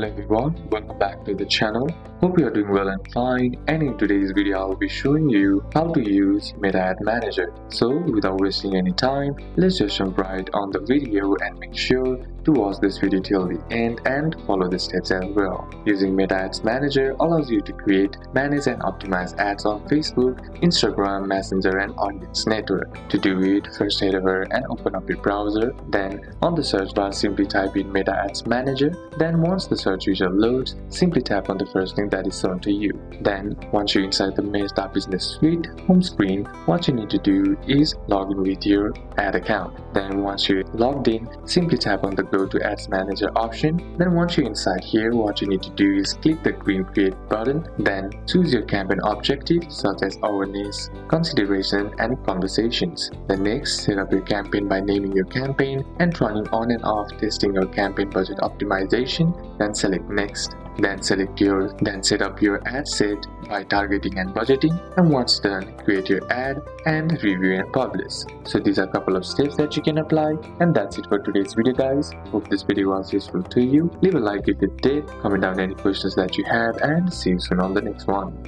Hello everyone, welcome back to the channel. Hope you are doing well and fine, and in today's video I'll be showing you how to use Meta Ad Manager. So without wasting any time, let's just jump right on the video and make sure to watch this video till the end and follow the steps as well. Using Meta Ads Manager allows you to create, manage and optimize ads on Facebook, Instagram, Messenger and Audience Network. To do it, first head over and open up your browser. Then on the search bar simply type in Meta Ads Manager. Then once the search result loads, simply tap on the first link that is shown to you. Then once you're inside the Meta Business Suite home screen, what you need to do is log in with your ad account. Then once you're logged in, simply tap on the Go to Ads Manager option. Then once you're inside here, what you need to do is click the green Create button. Then choose your campaign objectives such as awareness, consideration and conversations. Then next, set up your campaign by naming your campaign and running on and off testing your campaign budget optimization. Then select Next. Then set up your ad set by targeting and budgeting, and once done, create your ad and review and publish. So these are a couple of steps that you can apply, and that's it for today's video guys. Hope this video was useful to you. Leave a like if it did, comment down any questions that you have, and see you soon on the next one.